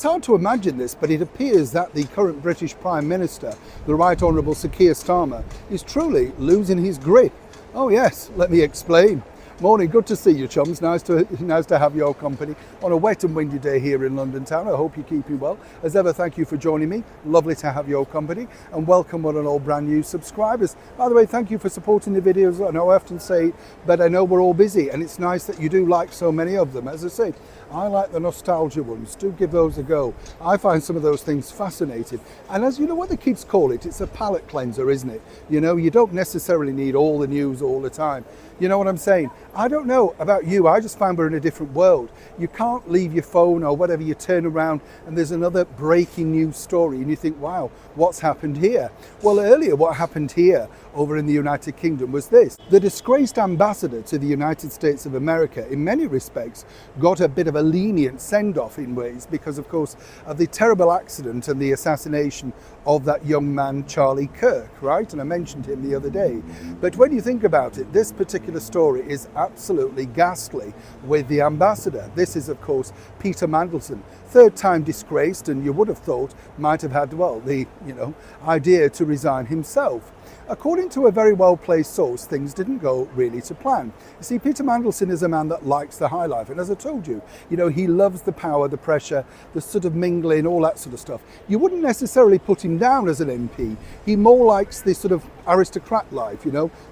hard to imagine this, but it appears that the current British Prime Minister, the Right Honourable Sir Keir Starmer, is truly losing his grip. Oh yes, let me explain. Morning, good to see you, chums. Nice to have your company on a wet and windy day here in London town. I hope you're keeping well. As ever, thank you for joining me. Lovely to have your company, and welcome one and all brand new subscribers. By the way, thank you for supporting the videos. I know I often say it, but I know we're all busy, and it's nice that you do like so many of them. As I say, I like the nostalgia ones. Do give those a go. I find some of those things fascinating. And as you know what the kids call it, it's a palate cleanser, isn't it? You know, you don't necessarily need all the news all the time. You know what I'm saying? I don't know about you, I just find we're in a different world. You can't leave your phone or whatever, you turn around and there's another breaking news story and you think, wow, what's happened here? Well, earlier what happened here over in the United Kingdom was this. The disgraced ambassador to the United States of America, in many respects, got a bit of a lenient send-off in ways because, of course, of the terrible accident and the assassination of that young man, Charlie Kirk, right? And I mentioned him the other day. But when you think about it, this particular story is absolutely ghastly with the ambassador. This is, of course, Peter Mandelson, third time disgraced, and you would have thought might have had, well, the, idea to resign himself. According to a very well-placed source, things didn't go really to plan. You see, Peter Mandelson is a man that likes the high life, and as I told you, he loves the power, the pressure, the sort of mingling, all that sort of stuff. You wouldn't necessarily put him down as an MP. He more likes this sort of aristocrat life,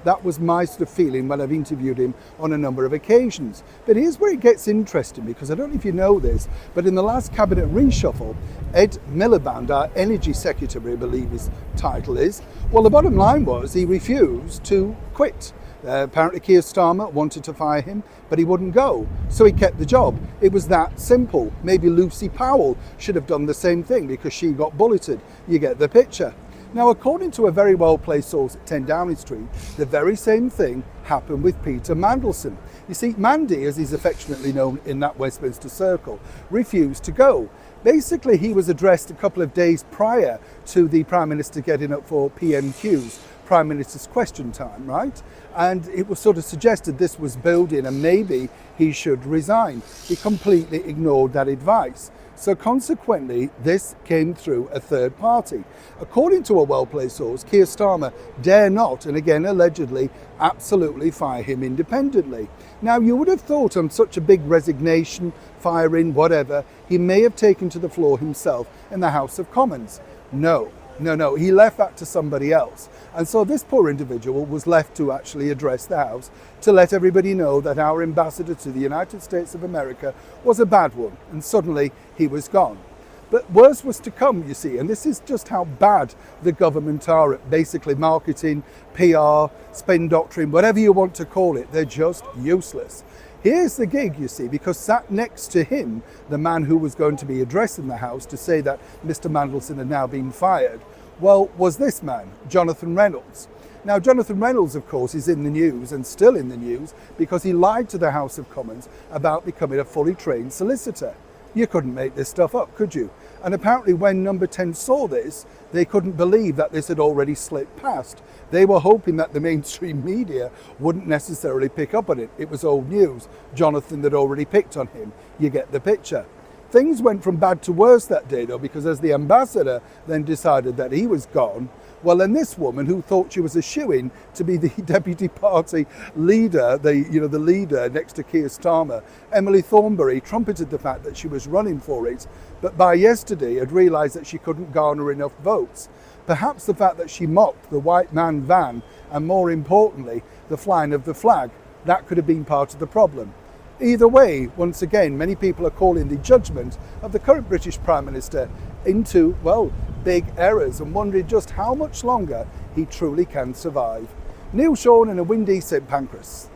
That was my sort of feeling when I've interviewed him on a number of occasions. But here's where it gets interesting, because I don't know if you know this, but in the last cabinet reshuffle, Ed Miliband, our energy secretary, I believe his title is, well, the bottom line was he refused to quit. Apparently Keir Starmer wanted to fire him, but he wouldn't go, so he kept the job. It was that simple. Maybe Lucy Powell should have done the same thing because she got bulleted. You get the picture. Now, according to a very well-placed source at 10 Downing Street, the very same thing happened with Peter Mandelson. You see, Mandy, as he's affectionately known in that Westminster circle, refused to go. Basically, he was addressed a couple of days prior to the Prime Minister getting up for PMQ's, Prime Minister's Question Time, right? And it was sort of suggested this was building and maybe he should resign. He completely ignored that advice. So consequently, this came through a third party. According to a well-placed source, Keir Starmer dare not, and again allegedly, absolutely fire him independently. Now, you would have thought on such a big resignation, firing, whatever, he may have taken to the floor himself in the House of Commons. No, he left that to somebody else. And so this poor individual was left to actually address the House to let everybody know that our ambassador to the United States of America was a bad one, and suddenly he was gone. But worse was to come, you see, and this is just how bad the government are at basically marketing, PR, spin doctrine, whatever you want to call it. They're just useless. Here's the gig, you see, because sat next to him, the man who was going to be addressing the House to say that Mr. Mandelson had now been fired, well, was this man, Jonathan Reynolds. Now, Jonathan Reynolds, of course, is in the news and still in the news because he lied to the House of Commons about becoming a fully trained solicitor. You couldn't make this stuff up, could you? And apparently when Number 10 saw this, they couldn't believe that this had already slipped past. They were hoping that the mainstream media wouldn't necessarily pick up on it. It was old news. Jonathan had already picked on him. You get the picture. Things went from bad to worse that day, though, because as the ambassador then decided that he was gone, well, then this woman who thought she was a shoo-in to be the deputy party leader, the leader next to Keir Starmer, Emily Thornberry, trumpeted the fact that she was running for it, but by yesterday had realised that she couldn't garner enough votes. Perhaps the fact that she mocked the white man van, and more importantly, the flying of the flag, that could have been part of the problem. Either way, once again, many people are calling the judgment of the current British Prime Minister into, well, big errors and wondering just how much longer he truly can survive. Neil Sean in a windy St Pancras.